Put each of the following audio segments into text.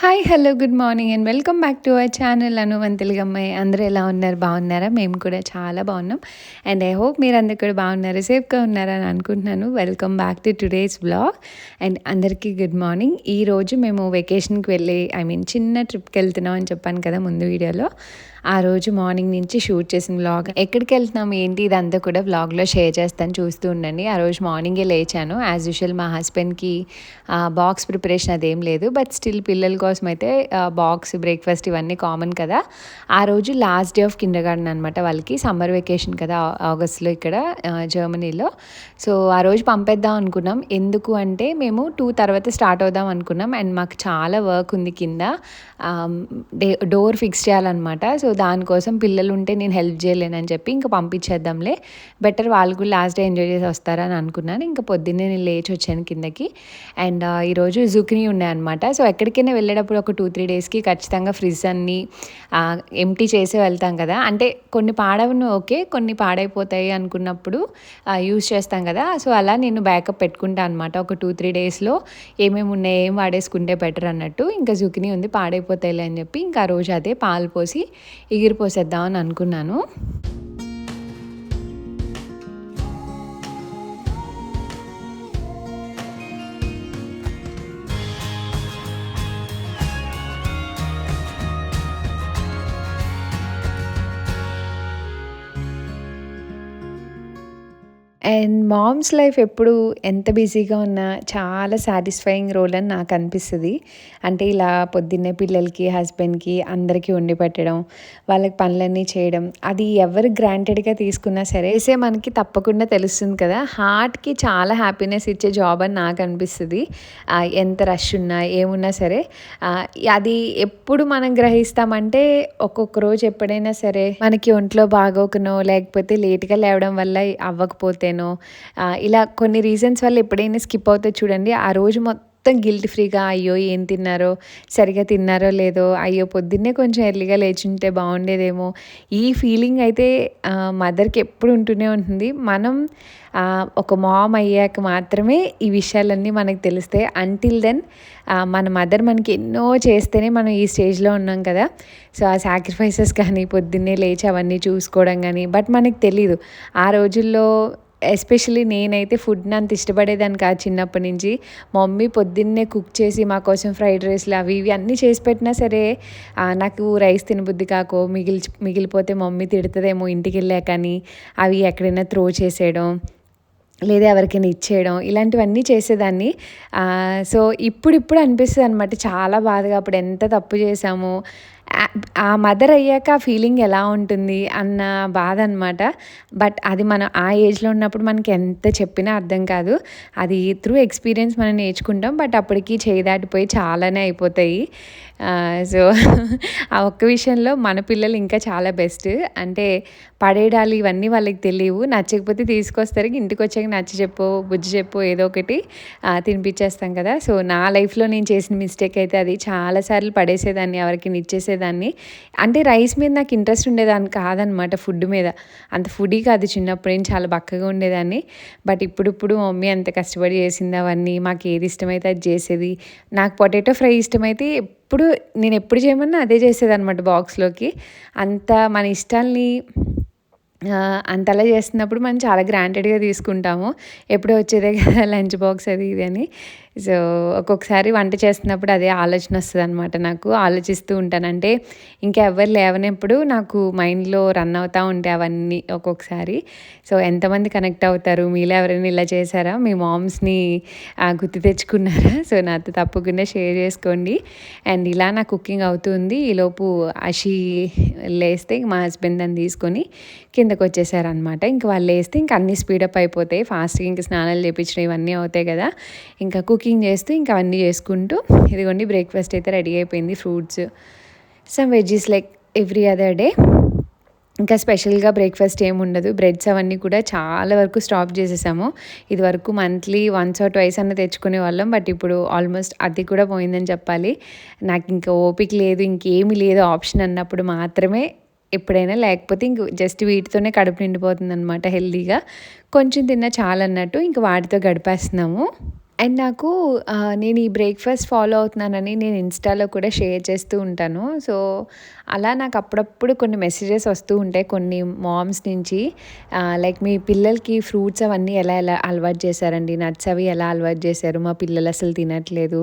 Hi! Hello! Good morning and welcome back to our channel Anu మన తెలుగు అమ్మాయి. అందరూ ఎలా ఉన్నారు? బాగున్నారా? మేము కూడా చాలా బాగున్నాం. అండ్ ఐ హోప్ మీరందరూ కూడా బాగున్నారు, సేఫ్‌గా ఉన్నారని అనుకుంటున్నాను. Welcome back to today's vlog. And అందరికీ గుడ్ మార్నింగ్. ఈరోజు మేము వెకేషన్‌కి వెళ్ళి చిన్న ట్రిప్‌కెళ్తున్నాం అని చెప్పాను కదా ముందు వీడియోలో. ఆ రోజు మార్నింగ్ నుంచి షూట్ చేసిన వ్లాగ్. ఎక్కడికెళ్తున్నాం ఏంటి ఇదంతా కూడా వ్లాగ్‌లో షేర్ చేస్తాను, చూస్తూ ఉండండి. ఆ రోజు మార్నింగే లేచాను. యాజ్ యూజువల్ మా హస్బెండ్‌కి బాక్స్ ప్రిపరేషన్ అదేం లేదు. బట్ స్టిల్ పిల్లల కోసం అయితే బాక్స్, బ్రేక్‌ఫాస్ట్ ఇవన్నీ కామన్ కదా! ఆ రోజు లాస్ట్ డే ఆఫ్ కిండర్‌గార్టెన్ అనమాట వాళ్ళకి. సమ్మర్ వెకేషన్ కదా ఆగస్ట్‌లో ఇక్కడ జర్మనీలో. సో, ఆ రోజు పంపేద్దాం అనుకున్నాం. ఎందుకు అంటే మేము 2 తర్వాత స్టార్ట్ అవుదాం అనుకున్నాం. అండ్ మాకు చాలా వర్క్ ఉంది కింద. డోర్ ఫిక్స్ చేయాలన్నమాట. సో, దానికోసం పిల్లలు ఉంటే నేను హెల్ప్ చేయలేనని చెప్పి ఇంక పంపించేద్దాంలే. బెటర్ వాళ్ళు కూడా లాస్ట్ డే ఎంజాయ్ చేసి వస్తారని అనుకున్నాను. ఇంక పొద్దున్నే నేను లేచి వచ్చాను కిందకి. అండ్ ఈరోజు జుకినీ ఉన్నాయన్నమాట. సో, ఎక్కడికైనా వెళ్ళేటప్పుడు ఒక 2-3 డేస్‌కి ఖచ్చితంగా ఫ్రిడ్జ్ అన్నీ ఎంప్టీ చేసే వెళ్తాం కదా! అంటే కొన్ని పాడవను ఓకే. కొన్ని పాడైపోతాయి అనుకున్నప్పుడు యూజ్ చేస్తాం కదా! సో, అలా నేను బ్యాకప్ పెట్టుకుంటా అనమాట. ఒక 2-3 డేస్‌లో ఏమేమి ఉన్నాయి, ఏం వాడేసుకుంటే బెటర్ అన్నట్టు. ఇంకా జుకినీ ఉంది పాడైపోతాయిలే అని చెప్పి ఇంకా ఆ రోజు అదే పాలు పోసి ఎగిరిపోసేద్దాం అని అనుకున్నాను. అండ్ మామ్స్ లైఫ్ ఎప్పుడు ఎంత బిజీగా ఉన్నా చాలా సాటిస్ఫైయింగ్ రోల్ అని నాకు అనిపిస్తది. అంటే ఇలా పొద్దున్నే పిల్లలకి, హస్బెండ్‌కి అందరికీ వండి పెట్టడం, వాళ్ళకి పనులన్నీ చేయడం, అది ఎవరు గ్రాంటెడ్‌గా తీసుకున్నా సరే చేసే మనకి తప్పకుండా తెలుస్తుంది కదా! హార్ట్‌కి చాలా హ్యాపీనెస్ ఇచ్చే జాబ్ అని నాకు అనిపిస్తది. ఎంత రష్ ఉన్నా, ఏమున్నా సరే ఆహ్, అది ఎప్పుడు మనం గ్రహిస్తామంటే ఒక్కొక్క రోజు ఎప్పుడైనా సరే మనకి ఒంట్లో బాగోకనో, లేకపోతే లేట్‌గా లేవడం వల్ల అవ్వకపోతేనో ఇలా కొన్ని రీజన్స్ వల్ల ఎప్పుడైనా స్కిప్ అవుతే చూడండి, ఆ రోజు మొత్తం గిల్ట్ ఫ్రీగా అయ్యో! ఏం తిన్నారో, సరిగ్గా తిన్నారో లేదో, అయ్యో! పొద్దున్నే కొంచెం ఎర్లీగా లేచుంటే బాగుండేదేమో, ఈ ఫీలింగ్ అయితే మదర్‌కి ఎప్పుడు ఉంటూనే ఉంటుంది. మనం ఒక మామ్ అయ్యాక మాత్రమే ఈ విషయాలన్నీ మనకు తెలుస్తాయి. అంటిల్ దెన్ మన మదర్ మనకి ఎన్నో చేస్తేనే మనం ఈ స్టేజ్‌లో ఉన్నాం కదా! సో, ఆ సాక్రిఫైసెస్ కానీ, పొద్దున్నే లేచి అవన్నీ చూసుకోవడం గానీ, బట్ మనకు తెలీదు. ఆ రోజుల్లో ఎస్పెషల్లీ నేనైతే ఫుడ్‌ని అంత ఇష్టపడేదాన్ని కాదు చిన్నప్పటి నుంచి. మా మమ్మీ పొద్దున్నే కుక్ చేసి మా కోసం ఫ్రైడ్ రైస్‌లు అవి ఇవి అన్నీ చేసి పెట్టినా సరే నాకు రైస్ తినబుద్ధి కాకో, మిగిలిపోతే మమ్మీ తిడతదేమో ఇంటికెళ్ళాకని అవి ఎక్కడైనా త్రో చేసేయడం, లేదా ఎవరికైనా ఇచ్చేయడం ఇలాంటివన్నీ చేసేదాన్ని. సో, ఇప్పుడిప్పుడు అనిపిస్తదనమాట చాలా బాధగా అప్పుడు ఎంత తప్పు చేశామో. ఆ మదర్ అయ్యాక ఆ ఫీలింగ్ ఎలా ఉంటుంది అన్న బాధ అనమాట. బట్ అది మనం ఆ ఏజ్‌లో ఉన్నప్పుడు మనకి ఎంత చెప్పినా అర్థం కాదు. అది త్రూ ఎక్స్‌పీరియన్స్ మనం నేర్చుకుంటాం. బట్ అప్పటికి చేయి దాటిపోయి చాలానే అయిపోతాయి. సో, ఆ ఒక్క విషయంలో మన పిల్లలు ఇంకా చాలా బెస్ట్. అంటే పడేయడాలు ఇవన్నీ వాళ్ళకి తెలియవు. నచ్చకపోతే తీసుకొస్తారు. ఇంటికొచ్చాక నచ్చ చెప్పో, బుజ్జి చెప్పో ఏదో ఒకటి తినిపించేస్తాం కదా! సో, నా లైఫ్‌లో నేను చేసిన మిస్టేక్ అయితే అది. చాలా సార్లు పడేసేదాన్ని, ఎవరికైనా ఇచ్చేసేదాన్ని. అంటే రైస్ మీద నాకు ఇంట్రెస్ట్ ఉండేదాన్ని కాదనమాట, ఫుడ్ మీద. అంత ఫుడీ కాదు చిన్నప్పుడు. నేను చాలా బక్కగా ఉండేదాన్ని. బట్ ఇప్పుడిప్పుడు మా మమ్మీ అంత కష్టపడి చేసింది అవన్నీ. మాకు ఏది ఇష్టమైతే అది చేసేది. నాకు పొటాటో ఫ్రై ఇష్టమైతే నేనెప్పుడు చేయమన్నా అదే చేసేదనమాట బాక్స్‌లోకి. అంత మన ఇష్టాల్ని అంతలా చేస్తున్నప్పుడు మనం చాలా గ్రాంటెడ్‌గా తీసుకుంటాము. ఎప్పుడో వచ్చేదే కదా లంచ్ బాక్స్ అది ఇది అని. సో, ఒక్కొక్కసారి వంట చేస్తున్నప్పుడు అదే ఆలోచన వస్తదనమాట నాకు. ఆలోచిస్తూ ఉంటాను. అంటే ఇంకా ఎవ్వరు లేవనప్పుడు నాకు మైండ్‌లో రన్ అవుతా ఉంటాయి అవన్నీ ఒక్కొక్కసారి. సో, ఎంతమంది కనెక్ట్ అవుతారు? మీలో ఎవరైనా ఇలా చేశారా? మీ మామ్స్‌ని గుర్తు తెచ్చుకున్నారా? సో, నాతో తప్పకుండా షేర్ చేసుకోండి. అండ్ ఇలా నా కుకింగ్ అవుతుంది. ఈలోపు అషి లేస్తే మా హస్బెండ్ దాన్ని తీసుకొని కిందకొచ్చేసారనమాట. ఇంక వాళ్ళు లేస్తే ఇంక అన్నీ స్పీడప్ అయిపోతాయి. ఫాస్ట్‌గా ఇంక స్నానాలు చేపించడం ఇవన్నీ అవుతాయి కదా! ఇంకా కుకింగ్ చేస్తూ ఇంకా అవన్నీ చేసుకుంటూ ఇదిగోండి బ్రేక్‌ఫాస్ట్ అయితే రెడీ అయిపోయింది. Fruits, some veggies like every other day. ఇంకా స్పెషల్‌గా బ్రేక్‌ఫాస్ట్ ఏముండదు. బ్రెడ్స్ అవన్నీ కూడా చాలా వరకు స్టాప్ చేసేసాము. ఇదివరకు మంత్లీ వన్స్ ఆర్ ట్వైస్ అన్నా తెచ్చుకునేవాళ్ళం. బట్ ఇప్పుడు ఆల్మోస్ట్ అది కూడా పోయిందని చెప్పాలి. నాకింక ఓపిక లేదు, ఇంకేమీ లేదు ఆప్షన్ అన్నప్పుడు మాత్రమే ఎప్పుడైనా, లేకపోతే ఇంక జస్ట్ వీటితోనే కడుపు నిండిపోతుందనమాట హెల్తీగా. కొంచెం తిన్నా చాలన్నట్టు ఇంక వాటితో గడిపేస్తున్నాము. అండ్ నాకు నేను ఈ బ్రేక్‌ఫాస్ట్ ఫాలో అవుతున్నానని నేను ఇన్‌స్టాలో కూడా షేర్ చేస్తూ ఉంటాను. సో, అలా నాకు అప్పుడప్పుడు కొన్ని మెసేజెస్ వస్తూ ఉంటాయి కొన్ని మామ్స్ నుంచి. లైక్ మీ పిల్లలకి ఫ్రూట్స్ అవన్నీ ఎలా అలవాటు చేశారండి? నట్స్ అవి ఎలా అలవాటు చేశారు? మా పిల్లలు అసలు తినట్లేదు.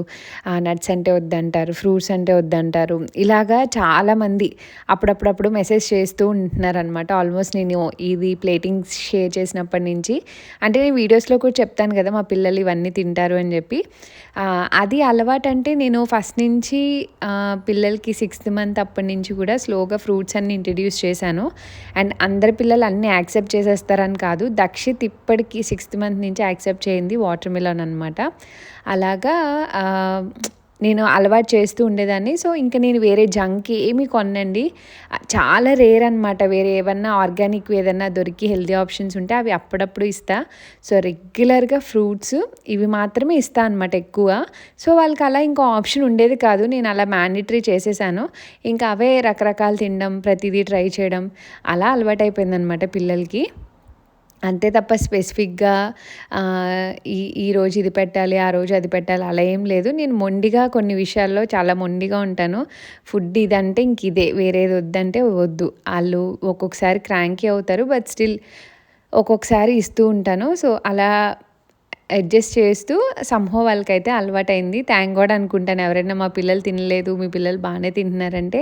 నట్స్ అంటే వద్దంటారు, ఫ్రూట్స్ అంటే వద్దంటారు. ఇలాగా చాలామంది అప్పుడప్పుడప్పుడు మెసేజ్ చేస్తూ ఉంటున్నారనమాట. ఆల్మోస్ట్ నేను ఇది ప్లేటింగ్ షేర్ చేసినప్పటి నుంచి అంటే నేను వీడియోస్‌లో కూడా చెప్తాను కదా! మా పిల్లలు ఇవన్నీ తింటారు అని చెప్పి. అది అలవాటంటే నేను ఫస్ట్ నుంచి పిల్లలకి 6th మంత్ అప్పటి నుంచి కూడా స్లోగా ఫ్రూట్స్ అన్నీ ఇంట్రడ్యూస్ చేశాను. అండ్ అందరి పిల్లలు అన్నీ యాక్సెప్ట్ చేసేస్తారని కాదు. దక్షిత్ ఇప్పటికి 6th మంత్ నుంచి యాక్సెప్ట్ చేయింది వాటర్ మిలన్ అనమాట. అలాగా నేను అలవాటు చేస్తూ ఉండేదాన్ని. సో, ఇంక నేను వేరే జంక్ ఏమి కొననండి. చాలా రేర్ అనమాట. వేరే ఏవన్నా ఆర్గానిక్‌వి ఏదన్నా దొరికి హెల్తీ ఆప్షన్స్ ఉంటే అవి అప్పుడప్పుడు ఇస్తా. సో, రెగ్యులర్‌గా ఫ్రూట్స్ ఇవి మాత్రమే ఇస్తా అనమాట ఎక్కువ. సో, వాళ్ళకి అలా ఇంకో ఆప్షన్ ఉండేది కాదు. నేను అలా మ్యాండేటరీ చేసేసాను. ఇంకా అవే రకరకాలు తినడం, ప్రతిదీ ట్రై చేయడం అలా అలవాటయిపోయిందనమాట పిల్లలకి. అంతే తప్ప స్పెసిఫిక్‌గా ఈరోజు ఇది పెట్టాలి, ఆ రోజు అది పెట్టాలి అలా ఏం లేదు. నేను మొండిగా కొన్ని విషయాల్లో చాలా మొండిగా ఉంటాను. ఫుడ్ ఇదంటే ఇంక ఇదే, వేరేది వద్దంటే వద్దు. ఆళ్ళు ఒక్కొక్కసారి క్రాంకీ అవుతారు. బట్ స్టిల్ ఒక్కొక్కసారి ఇస్తూ ఉంటాను. సో, అలా అడ్జస్ట్ చేస్తూ సమ్‌హౌ వాళ్ళకైతే అలవాటయింది. థాంక్ గాడ్ అనుకుంటాను. ఎవరైనా మా పిల్లలు తినలేదు, మీ పిల్లలు బానే తింటున్నారంటే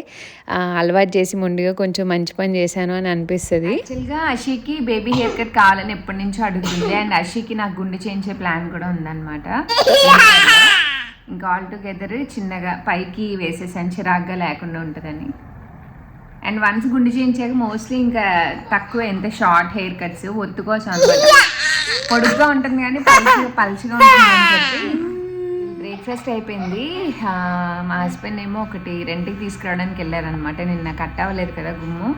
అలవాటు చేసి మొండిగా కొంచెం మంచి పని చేశాను అని అనిపిస్తది. యాక్చువల్‌గా అషీకి బేబీ హెయిర్ కట్ కావాలని ఎప్పటినుంచో అడుగుతుంది. అండ్ అషీకి నాకు గుండు చేయించే ప్లాన్ కూడా ఉందన్నమాట. ఇంకా ఆల్ టుగెదర్ చిన్నగా పైకి వేసేసాను చిరాగ్గా లేకుండా ఉంటుందని. అండ్ వన్స్ గుండు చేయించాక మోస్ట్లీ ఇంకా తక్కువ ఎంత షార్ట్ హెయిర్ కట్స్ ఒత్తుకోవచ్చు అనమాట. పొడుగ్గా ఉంటుంది కానీ పలుచగా ఉంటుందని చెప్పి బ్రేక్ఫాస్ట్ అయిపోయింది. మా హస్బెండ్ ఏమో ఒకటి రెంట్కి తీసుకురావడానికి వెళ్ళారనమాట. నిన్న కట్ అవ్వలేదు కదా గుమ్ము.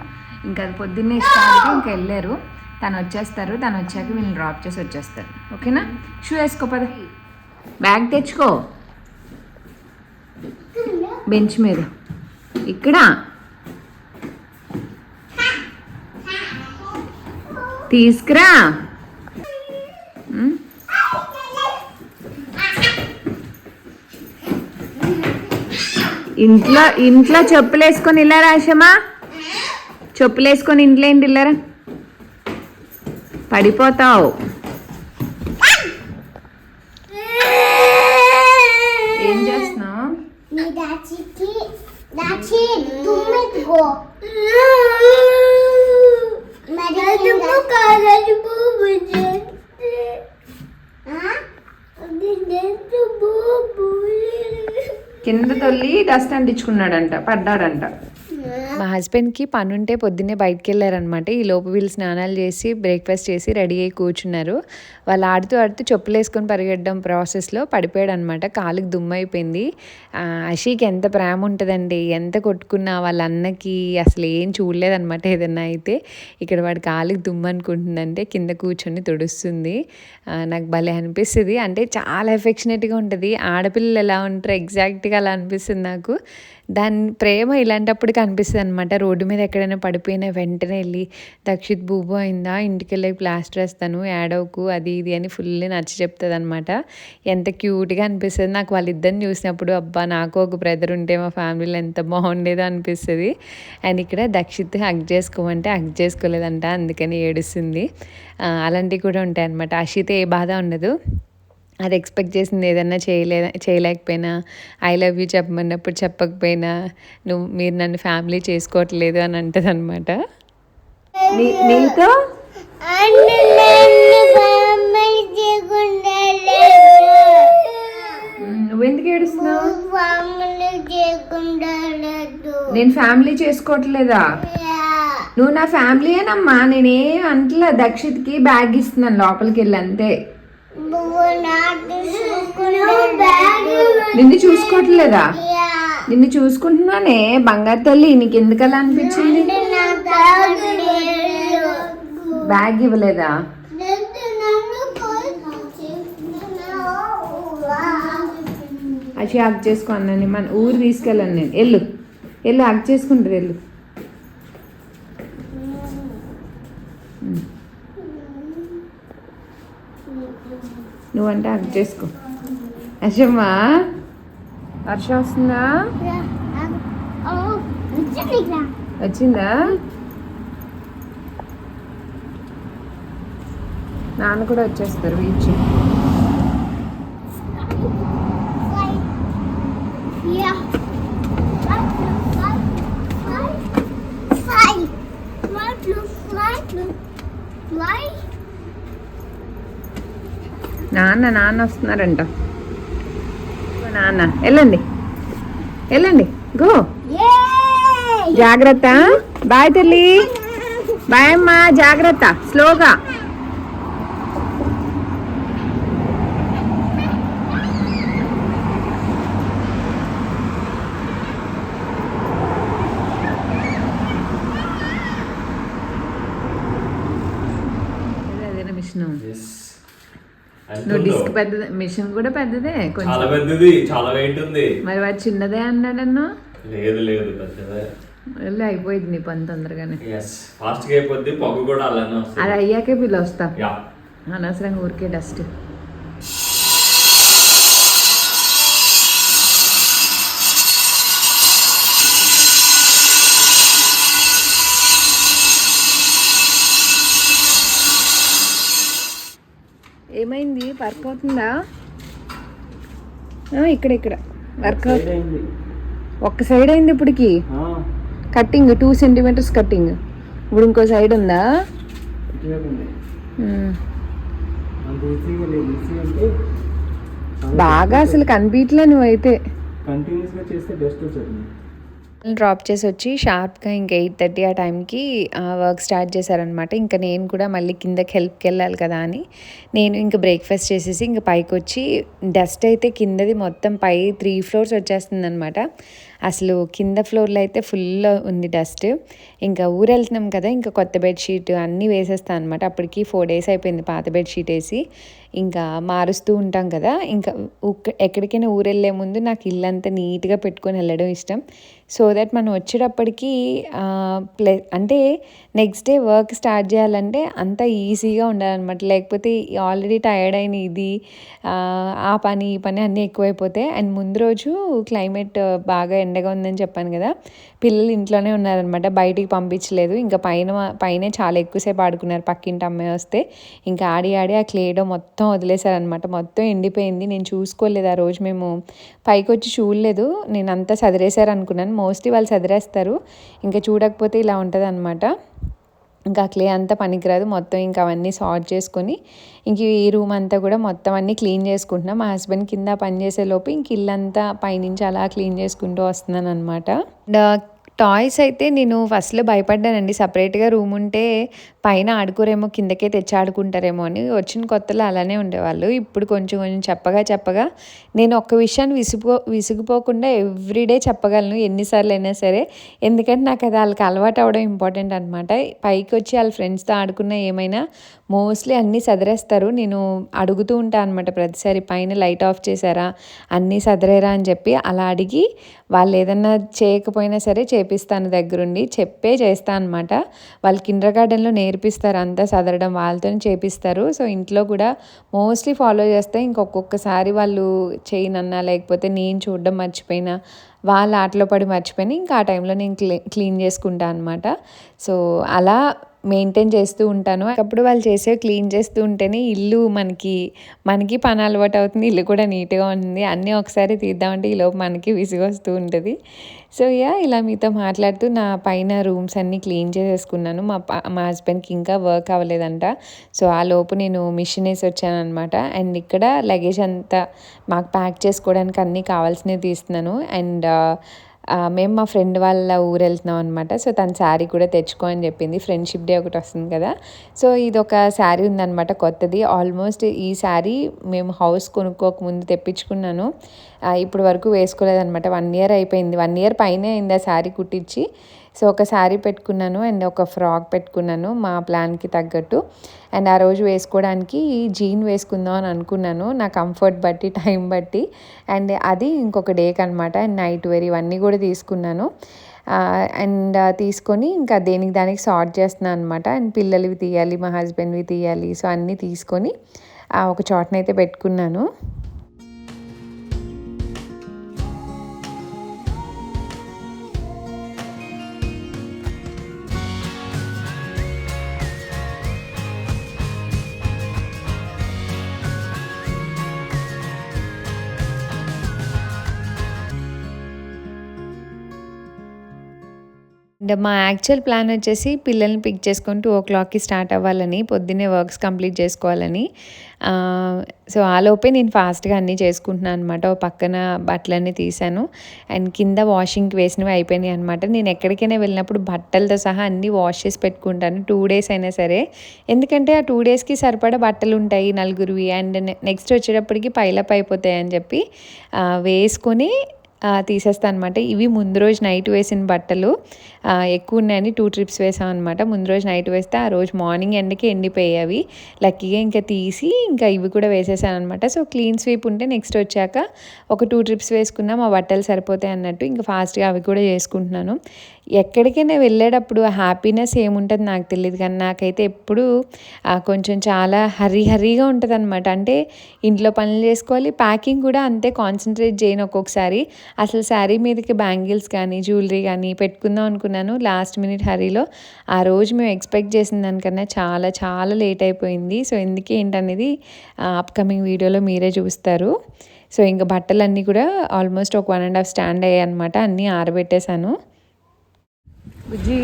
ఇంకా అది పొద్దున్నే ఇస్తానికి ఇంకా వెళ్ళారు. తను వచ్చేస్తారు. తను వచ్చాక వీళ్ళని డ్రాప్ చేసి వచ్చేస్తారు. ఓకేనా? షూ వేసుకోపద, బ్యాగ్ తెచ్చుకో బెంచ్ మీద ఇక్కడ తీసుకురా. ఇంట్లో చెప్పులు వేసుకొని ఇలా రాశమా, చెప్పులు వేసుకొని ఇంట్లో ఏంటి ఇల్లరా, పడిపోతావు. ఏం చేస్తున్నావు? కింద తొల్లి డస్ట్ అంటించుకున్నాడంట, పడ్డాడంట. మా హస్బెండ్కి పని ఉంటే పొద్దున్నే బయటికి వెళ్ళారనమాట. ఈ లోపు వీళ్ళు స్నానాలు చేసి బ్రేక్ఫాస్ట్ చేసి రెడీ అయ్యి కూర్చున్నారు. వాళ్ళు ఆడుతూ చెప్పులు వేసుకొని పరిగెట్టడం ప్రాసెస్లో పడిపోయాడు అనమాట. కాలుకి దుమ్ము అయిపోయింది. అషీకి ఎంత ప్రేమ ఉంటుందండి, ఎంత కొట్టుకున్నా వాళ్ళ అన్నకి అసలు ఏం చూడలేదనమాట. ఏదన్నా అయితే ఇక్కడ వాడు కాలుకి దుమ్ము అనుకుంటుందంటే కింద కూర్చొని తుడుస్తుంది. నాకు భలే అనిపిస్తుంది. అంటే చాలా ఎఫెక్షనేట్గా ఉంటుంది. ఆడపిల్లలు ఎలా ఉంటారో ఎగ్జాక్ట్గా అలా అనిపిస్తుంది నాకు. దాని ప్రేమ ఇలాంటప్పుడు కనిపిస్తుంది అనమాట. రోడ్డు మీద ఎక్కడైనా పడిపోయినా వెంటనే వెళ్ళి దక్షిత్ బూబు అయిందా, ఇంటికి వెళ్ళి ప్లాస్టర్ వేస్తాను, ఏడవకు, అది ఇది అని ఫుల్ నచ్చి చెప్తుంది అనమాట. ఎంత క్యూట్గా అనిపిస్తుంది నాకు వాళ్ళిద్దరిని చూసినప్పుడు. అబ్బా, నాకు ఒక బ్రదర్ ఉంటే మా ఫ్యామిలీలో ఎంత బాగుండేదో అనిపిస్తుంది. అండ్ ఇక్కడ దక్షిత్ హగ్ చేసుకోమంటే హగ్ చేసుకోలేదంట, అందుకని ఏడుస్తుంది. అలాంటివి కూడా ఉంటాయి అనమాట. అషిత ఏ బాధ ఉండదు. అది ఎక్స్పెక్ట్ చేసింది ఏదన్నా చేయలేకపోయినా, ఐ లవ్ యూ చెప్పమన్నప్పుడు చెప్పకపోయినా, మీరు నన్ను ఫ్యామిలీ చేసుకోవట్లేదు అని అంటది అనమాట. నీతో నువ్వెందుకు ఏడుస్తున్నావు? నేను ఫ్యామిలీ చేసుకోవట్లేదా? నువ్వు నా ఫ్యామిలీయేనమ్మా. నేనేం అంటలే. దక్షిత్కి బ్యాగ్ ఇస్తున్నాను, లోపలికి వెళ్ళి అంతే. నిన్ను చూసుకోవట్లేదా? నిన్ను చూసుకుంటున్నానే బంగారు తల్లి. నీకు ఎందుకలా అనిపించింది? బ్యాగ్ ఇవ్వలేదా? అచ్చి హక్ చేసుకో అన్నాను. మన ఊరు తీసుకెళ్ళాను నేను. వెళ్ళు హక్ చేసుకుంటారు. వెళ్ళు. నువ్వంటే హక్ చేసుకో. అశమ్మా వర్షం వస్తుందా? వచ్చిందా? నాన్న కూడా వచ్చేస్తారు బీచ్. నాన్న వస్తున్నారంట. నాన్న వెళ్ళండి గో. జాగ్రత్త. బాయ్ తల్లి. బాయ్ అమ్మా, జాగ్రత్త, స్లోగా. అదేనా మిషన్? నువ్వు డిస్క్ పెద్దదే, మిషన్ కూడా పెద్దదే, చాలా పెద్దది, చాలా వెయిట్ ఉంది. మరి వాడు చిన్నదే అన్నాడన్నా? లేదు పెద్దదే. వెళ్ళి అయిపోయింది నీ పని తొందరగానే. ఫాస్ట్ గా అయిపోద్ది. పొగ కూడా అలానే వస్తుంది. అది అయ్యాకే పిల్ల వస్తా. అనవసరంగా ఊరికే డస్ట్. ఏమైంది? వర్క్ అవుతుందా? ఇక్కడ వర్క్ అవుతుంది. ఒక్క సైడ్ అయింది ఇప్పటికి. Cutting 2 centimetres cutting. ఇప్పుడు ఇంకో సైడ్ ఉందా? బాగా అసలు కనిపించలే నువ్వైతే. డ్రాప్ చేసి వచ్చి షార్ప్గా ఇంకా 8:30 ఆ టైంకి వర్క్ స్టార్ట్ చేశారనమాట. ఇంకా నేను కూడా మళ్ళీ కిందకి హెల్ప్కి వెళ్ళాలి కదా అని నేను ఇంకా బ్రేక్ఫాస్ట్ చేసేసి ఇంకా పైకి వచ్చి, డస్ట్ అయితే కిందది మొత్తం పై 3 ఫ్లోర్స్ వచ్చేస్తుంది అనమాట. అసలు కింద ఫ్లోర్లో అయితే ఫుల్ ఉంది డస్ట్. ఇంకా ఊరు వెళ్తున్నాం కదా, ఇంకా కొత్త బెడ్షీట్ అన్నీ వేసేస్తాను అనమాట. అప్పటికి 4 days అయిపోయింది పాత బెడ్షీట్ వేసి. ఇంకా మారుస్తూ ఉంటాం కదా, ఇంకా ఎక్కడికైనా ఊరు వెళ్ళే ముందు నాకు ఇల్లంతా నీట్గా పెట్టుకొని వెళ్ళడం ఇష్టం. సో దట్ మనం వచ్చేటప్పటికి అంటే నెక్స్ట్ డే వర్క్ స్టార్ట్ చేయాలంటే అంత ఈజీగా ఉండాలన్నమాట. లేకపోతే ఆల్రెడీ టైర్డ్ అయిన ఇది ఆ పని ఈ పని అన్నీ ఎక్కువైపోతాయి. అండ్ ముందు రోజు క్లైమేట్ బాగా ఎండగా ఉందని చెప్పాను కదా, పిల్లలు ఇంట్లోనే ఉన్నారనమాట, బయటికి పంపించలేదు. ఇంకా పైనే చాలా ఎక్కువసేపు ఆడుకున్నారు. పక్కింటి అమ్మాయి వస్తే ఇంకా ఆడి ఆ క్లేడో మొత్తం వదిలేశారనమాట. మొత్తం ఎండిపోయింది. నేను చూసుకోలేదు ఆ రోజు, మేము పైకి వచ్చి చూడలేదు. నేను అంతా సదిరేశారు అనుకున్నాను. మోస్ట్లీ వాళ్ళు సదిరేస్తారు, ఇంకా చూడకపోతే ఇలా ఉంటుంది అనమాట. ఇంకా క్లే అంతా పనికిరాదు. మొత్తం ఇంకా అవన్నీ సార్ట్ చేసుకొని ఇంక ఈ రూమ్ అంతా కూడా మొత్తం అన్నీ క్లీన్ చేసుకుంటున్నాం. మా హస్బెండ్ కింద పని చేసేలోపు ఇంక ఇల్లంతా పైనుంచి అలా క్లీన్ చేసుకుంటూ వస్తున్నాను అనమాట. టాయ్స్ అయితే నేను ఫస్ట్లో భయపడ్డానండి. సపరేట్గా రూమ్ ఉంటే పైన ఆడుకోరేమో, కిందకే తెచ్చి ఆడుకుంటారేమో అని. వచ్చిన కొత్తలో అలానే ఉండేవాళ్ళు. ఇప్పుడు కొంచెం చెప్పగా నేను ఒక్క విషయాన్ని విసిగిపోకుండా ఎవ్రీడే చెప్పగలను, ఎన్నిసార్లు అయినా సరే. ఎందుకంటే నాకు అది వాళ్ళకి అలవాటు అవ్వడం ఇంపార్టెంట్ అనమాట. పైకి వచ్చి వాళ్ళ ఫ్రెండ్స్తో ఆడుకున్న ఏమైనా మోస్ట్లీ అన్నీ సదిరేస్తారు. నేను అడుగుతూ ఉంటాను అనమాట ప్రతిసారి, పైన లైట్ ఆఫ్ చేశారా, అన్నీ సదిరేరా అని చెప్పి. అలా అడిగి వాళ్ళు ఏదన్నా చేయకపోయినా సరే చేపిస్తాను, దగ్గరుండి చెప్పే చేస్తాను అనమాట. వాళ్ళు కిండర్ గార్డెన్లో నేర్పిస్తారు అంతా సదరడం, వాళ్ళతో చేపిస్తారు. సో ఇంట్లో కూడా మోస్ట్లీ ఫాలో చేస్తే ఇంకొకసారి వాళ్ళు చేయనన్నా లేకపోతే నేను చూడడం మర్చిపోయినా, వాళ్ళ ఆటలో పడి మర్చిపోయినా ఇంకా ఆ టైంలో నేను క్లీన్ చేసుకుంటాను అనమాట. సో అలా మెయింటైన్ చేస్తూ ఉంటాను. అప్పుడు వాళ్ళు క్లీన్ చేస్తూ ఉంటేనే ఇల్లు మనకి పని అలవాటు అవుతుంది, ఇల్లు కూడా నీట్గా ఉంటుంది. అన్నీ ఒకసారి తీద్దామంటే ఈలోపు మనకి విసుగొస్తూ ఉంటుంది. సో ఇలా మీతో మాట్లాడుతూ నా పైన రూమ్స్ అన్నీ క్లీన్ చేసేసుకున్నాను. మా హస్బెండ్కి ఇంకా వర్క్ అవ్వలేదంట. సో ఆ లోపు నేను మిషన్ వేసి వచ్చాను అనమాట. అండ్ ఇక్కడ లగేజ్ అంతా మాకు ప్యాక్ చేసుకోవడానికి అన్నీ కావాల్సినవి తీస్తున్నాను. అండ్ మేము మా ఫ్రెండ్ వాళ్ళ ఊరు వెళ్తున్నాం అనమాట. సో తన శారీ కూడా తెచ్చుకో అని చెప్పింది. ఫ్రెండ్షిప్ డే ఒకటి వస్తుంది కదా, సో ఇది ఒక శారీ ఉందన్నమాట కొత్తది. ఆల్మోస్ట్ ఈ శారీ మేము హౌస్ కొనుక్కోకముందు తెప్పించుకున్నాను. ఇప్పుడు వరకు వేసుకోలేదన్నమాట. 1 year అయిపోయింది. 1 year పైనే అయింది ఆ శారీ కుట్టించి. సో ఒక శారీ పెట్టుకున్నాను అండ్ ఒక ఫ్రాక్ పెట్టుకున్నాను మా ప్లాన్కి తగ్గట్టు. అండ్ ఆ రోజు వేసుకోవడానికి జీన్ వేసుకుందాం అని అనుకున్నాను, నా కంఫర్ట్ బట్టి టైం బట్టి. అండ్ అది ఇంకొక డేకి అనమాట. అండ్ నైట్ వేర్ ఇవన్నీ కూడా తీసుకున్నాను. అండ్ తీసుకొని ఇంకా దానికి సార్ట్ చేస్తున్నాను అనమాట. అండ్ పిల్లలవి తీయాలి, మా హస్బెండ్వి తీయాలి. సో అన్నీ తీసుకొని ఒక చోటనైతే పెట్టుకున్నాను. మా యాక్చువల్ ప్లాన్ వచ్చేసి పిల్లల్ని పిక్ చేసుకొని 2:00కి స్టార్ట్ అవ్వాలని, పొద్దున్నే వర్క్స్ కంప్లీట్ చేసుకోవాలని. సో ఆ లోపే నేను ఫాస్ట్గా అన్నీ చేసుకుంటున్నాను అనమాట. ఓ పక్కన బట్టలన్నీ తీసాను అండ్ కింద వాషింగ్కి వేసినవి అయిపోయినాయి అనమాట. నేను ఎక్కడికైనా వెళ్ళినప్పుడు బట్టలతో సహా అన్నీ వాష్ చేసి పెట్టుకుంటాను 2 డేస్ అయినా సరే. ఎందుకంటే ఆ 2 డేస్కి సరిపడా బట్టలు ఉంటాయి నలుగురివి. అండ్ నెక్స్ట్ వచ్చేటప్పటికి పైలప్ అయిపోతాయి అని చెప్పి వేసుకొని తీసేస్తాను అనమాట. ఇవి ముందు రోజు నైట్ వేసిన బట్టలు ఎక్కువ ఉన్నాయని 2 ట్రిప్స్ వేసాం అనమాట. ముందు రోజు నైట్ వేస్తే ఆ రోజు మార్నింగ్ ఎండకి ఎండిపోయాయి. లక్కీగా ఇంకా తీసి ఇంకా ఇవి కూడా వేసేసాను అనమాట. సో క్లీన్ స్వీప్ ఉంటే నెక్స్ట్ వచ్చాక ఒక 2 ట్రిప్స్ వేసుకున్నాం, ఆ బట్టలు సరిపోతాయి అన్నట్టు ఇంకా ఫాస్ట్గా అవి కూడా చేసుకుంటున్నాను. ఎక్కడికైనా వెళ్ళేటప్పుడు హ్యాపీనెస్ ఏముంటుంది నాకు తెలియదు, కానీ నాకైతే ఎప్పుడు కొంచెం చాలా హరీగా ఉంటుంది అనమాట. అంటే ఇంట్లో పనులు చేసుకోవాలి, ప్యాకింగ్ కూడా అంతే కాన్సన్ట్రేట్ చేయను ఒక్కొక్కసారి. అసలు శారీ మీదకి బ్యాంగిల్స్ కానీ జ్యువెలరీ కానీ పెట్టుకుందాం అనుకున్నాను, లాస్ట్ మినిట్ హరీలో ఆ రోజు మేము ఎక్స్పెక్ట్ చేసిన దానికన్నా చాలా లేట్ అయిపోయింది. సో ఎందుకు ఏంటనేది అప్కమింగ్ వీడియోలో మీరే చూస్తారు. సో ఇంకా బట్టలన్నీ కూడా ఆల్మోస్ట్ ఒక 1.5 స్టాండ్ అయ్యాయి అనమాట. అన్నీ ఆరబెట్టేశాను. బుజ్జి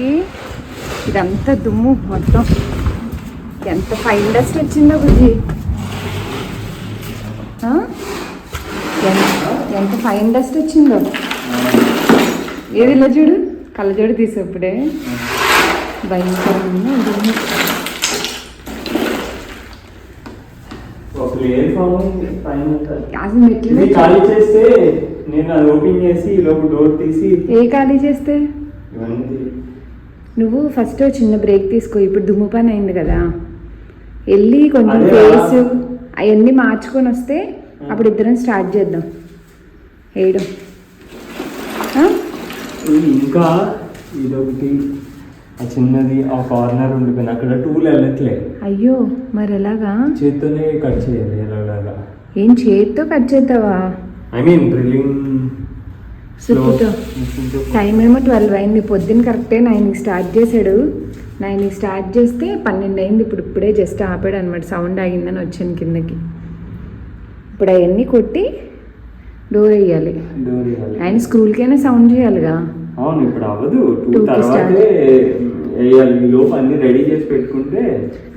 ఇదంతా దుమ్ము మొత్తం ఎంత ఫైన్ డస్ట్ వచ్చిందో బుజ్జి, ఎంత ఫైన్ డస్ట్ వచ్చిందో. ఏది ఇలా చూడు, కళ్ళజోడు తీసేప్పుడే భయంకరంగా దుమ్ము. అసలు మెట్లు ఖాళీ చేస్తే నేను అది ఓపెన్ చేసి లోపు డోర్ తీసి ఏ ఖాళీ చేస్తే నువ్వు ఫస్ట్ చిన్న బ్రేక్ తీసుకో. ఇప్పుడు దుమ్ము పని అయింది కదా, వెళ్ళి కొంచెం ఫేస్ అవన్నీ మార్చుకొని వస్తే అప్పుడు ఇద్దరం స్టార్ట్ చేద్దాం వేయడం. ఇంకా ఇదొకటి ఆ చిన్నది ఆ కార్నర్ ఉండిపోయింది, అక్కడ టూల్ వెళ్ళట్లే. అయ్యో మరి ఎలాగా? చేత్తోనే కట్ చేయాలి ఎలాగా. ఏం చేత్తో కట్ చేద్దావా? ఐ మీన్ డ్రిల్లింగ్ సుత్తితో. టైం ఏమో 12 అయింది. పొద్దున్న కరెక్టే 9కి స్టార్ట్ చేశాడు. 9కి స్టార్ట్ చేస్తే 12 అయింది. ఇప్పుడే జస్ట్ ఆపాడు అనమాట. సౌండ్ ఆగిందని వచ్చాను కిందకి. ఇప్పుడు అవన్నీ కొట్టి డోర్ వేయాలి. ఆయన స్కూల్కైనా సౌండ్ చేయాలిగా. అవును, ఇప్పుడు అవ్వదు, 2 తర్వాతే వేయాలి. ఈ లోపు అన్ని రెడీ చేసి పెట్టుకుంటే.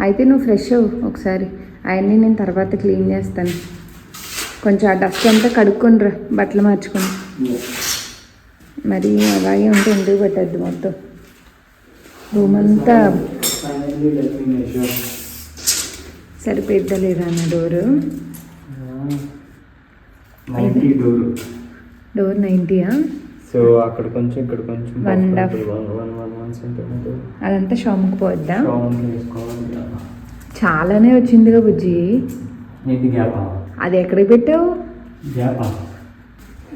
అయితే నువ్వు ఫ్రెష్ అవ్వు ఒకసారి, అవన్నీ నేను తర్వాత క్లీన్ చేస్తాను. కొంచెం ఆ డస్ట్ అంతా కడుక్కొని రా, బట్టలు మార్చుకొని. మరి అలాగే ఉంటే ఎందుకు పెట్టద్దు, మొత్తం రూమ్ అంతా సరిపోద్దా లేదా అన్న డోరు. డోర్ 90యా? సో అక్కడ కొంచెం ఇక్కడ కొంచెం 1.5 సెంటీమీటర్ అదంతా షాముకు పోద్దా? చాలానే వచ్చిందిగా బుజ్జి. అది ఎక్కడికి పెట్టావు?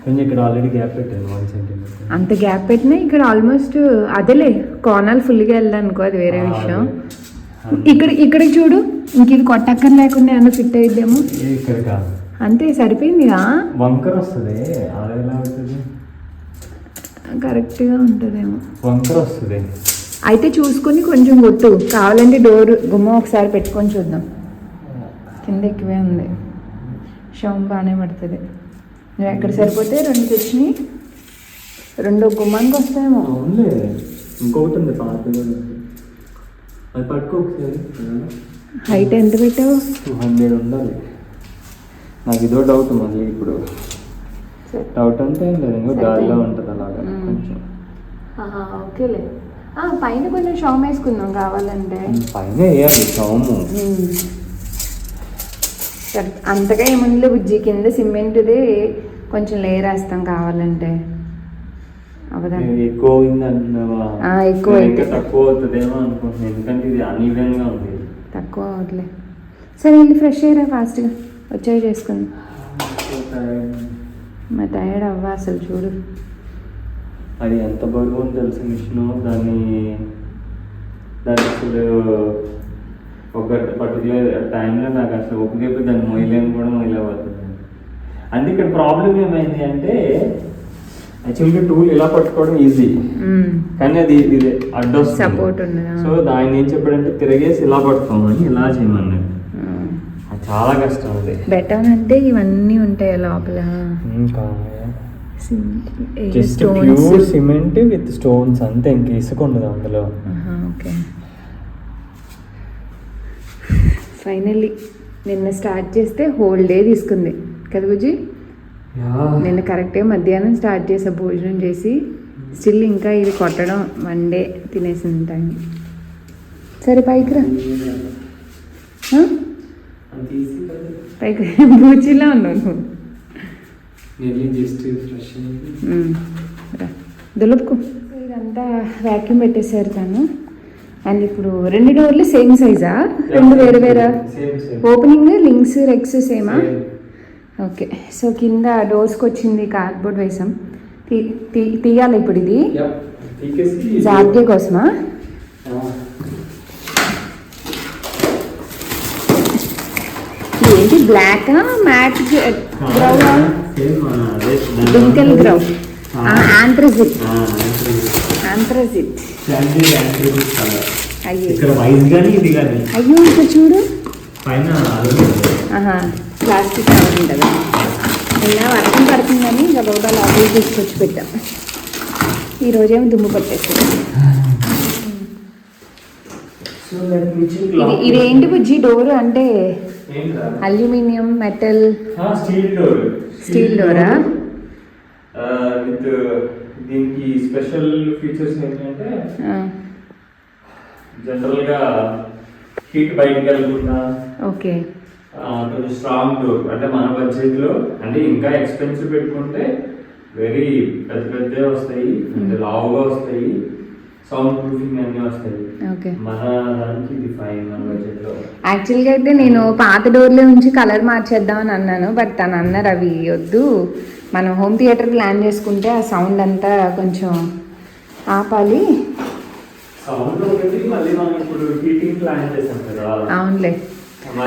కొంచెం ఇక్కడ ఆల్రెడీ గ్యాప్ పెట్టాను 1 సెంటీమీటర్. అంత గ్యాప్ పెట్టినా ఇక్కడ ఆల్మోస్ట్ అదేలే, కోణాలు ఫుల్గా వెళ్దాం అనుకో, అది వేరే విషయం. ఇక్కడికి చూడు, ఇంక ఇది కొట్టక్కర్ లేకుండా ఏమన్నా ఫిట్ అయిద్దేమో. ఇక్కడ కాదు, అంతే సరిపోయిందిగా. వంకర వస్తుంది, అలా ఎలా అవుతుంది? కరెక్ట్గా ఉంటుందేమో, వంకర వస్తుంది. అయితే చూసుకొని కొంచెం కొట్టు. కావాలంటే డోర్ గుమ్మం ఒకసారి పెట్టుకొని చూద్దాం. కింద ఎక్కువే ఉంది, షౌన్ బాగానే పడుతుంది. నువ్వు ఎక్కడ సరిపోతే 2 తెచ్చినాయి, 2 గుమ్మానికి వస్తాయేమో. అవునులే, ఇంకొకటి ఉంది పాతది, అది పట్టుకో ఒకసారి. హైట్ ఎంత పెట్టావు? 200 ఉండాలి. నాకు ఇదో డౌట్ మళ్ళీ ఇప్పుడు. డౌట్ అంటే ఇంకో గాలిలో ఉంటుంది అలాగా కొంచెం. ఓకేలే, పైన కొంచెం షామ్ వేసుకుందాం కావాలంటే. పైన వేయాలి షాము. అంతగా ఏముందిలే బుజ్జి, కింద సిమెంట్ది కొంచెం లేయర్ వేస్తాం కావాలంటే. అవదా ఎక్కువ అయింది అంటున్నావా? ఎక్కువ అయితే తక్కువ అవుతుందేమో అనుకుంటున్నాను, ఎందుకంటే ఇది అన్ఈవెన్గా ఉంది. తక్కువ అవుతులే. సరే వెళ్ళి ఫ్రెష్ అయ్యారా, ఫాస్ట్గా వచ్చేవి చేసుకుందాం. మా టైర్డ్ అవ్వ అసలు చూడు. అది ఎంత బరువు అని తెలుసు మిషన్, దాన్ని అసలు ఒక పర్టికులర్ టైంలో నాకు అసలు ఒప్పుకైపోయి దాన్ని మొయ్యలేని కూడా మొయ్యలేకపోతుంది. అంటే ఇక్కడ ప్రాబ్లం ఏమైంది అంటే, యాక్చువల్గా టూల్ ఇలా పట్టుకోవడం ఈజీ, కానీ అది ఇది అడ్డొస్తుంది, సపోర్ట్ ఉండదు. సో దాన్ని ఏం చెప్పాడంటే తిరగేసి ఇలా పట్టుకోమని, ఇలా చేయమన్నాడు. అది చాలా కష్టం. అది బెటర్ అంటే ఇవన్నీ ఉంటాయి లోపల. Just pure cement with stones అంతే, ఇంక ఇసుక ఉండదు అందులో. ఓకే, ఫైనల్లీ నిన్న స్టార్ట్ చేస్తే హోల్ డే తీసుకుంది కదా బుజ్జి. నిన్న కరెక్ట్గా మధ్యాహ్నం స్టార్ట్ చేసా భోజనం చేసి, స్టిల్ ఇంకా ఇది కొట్టడం 1 డే తినేసింది టైం. సరే పైకి రా, పైకి బూచిలా ఉన్నావు నువ్వు. దులుపుకు. ఇదంతా వ్యాక్యూమ్ పెట్టేసారు తను. అండ్ ఇప్పుడు 2 డోర్లు సేమ్ సైజా, 2 వేరు వేరా? ఓపెనింగ్ లింక్స్ రెక్స్ సేమా? ఓకే, సో కింద డోర్స్కి వచ్చింది కార్డ్బోర్డ్ వేసాం. తీయాలి ఇప్పుడు ఇది జాగ్గే కోసమా? ఏంటి బ్లాక్ మ్యాట్ గ్రౌ, డింకెల్ గ్రౌ, ఆంథ్రజిట్. అయ్యో ఇక్కడ చూడు, ప్లాస్టిక్ కవర్ ఉంటుంది. ఇలా వర్షం పడుతుందని గబగబా లోపలికి తీసుకొచ్చి పెట్టాం. ఈరోజేమో దుమ్ము పట్టేస్తుంది. ఇదేంటి బుజ్జి డోర్ అంటే? Aluminium, metal, steel Dora? With దీనికి స్పెషల్ ఫీచర్స్ ఏంటంటే జనరల్ గా హీట్ బయటకు వెళ్ళకుండా, ఓకే, కొంచెం స్ట్రాంగ్ డోర్. అంటే మన బడ్జెట్ లో, అంటే ఇంకా ఎక్స్పెన్సివ్ పెట్టుకుంటే వెరీ పెద్ద పెద్ద వస్తాయి, అంటే లావుగా వస్తాయి, సౌండ్ ప్రూఫింగ్ అన్నీ వస్తాయి. మన దానికి ఇది ఫైన్ మన బడ్జెట్ లో. యాక్చువల్గా అయితే నేను పాత డోర్లో నుంచి కలర్ మార్చేద్దామని అన్నాను, బట్ తను అన్నారు అవి వద్దు, మనం హోమ్ థియేటర్ ప్లాన్ చేసుకుంటే ఆ సౌండ్ అంతా కొంచెం ఆపాలి. అవునులే,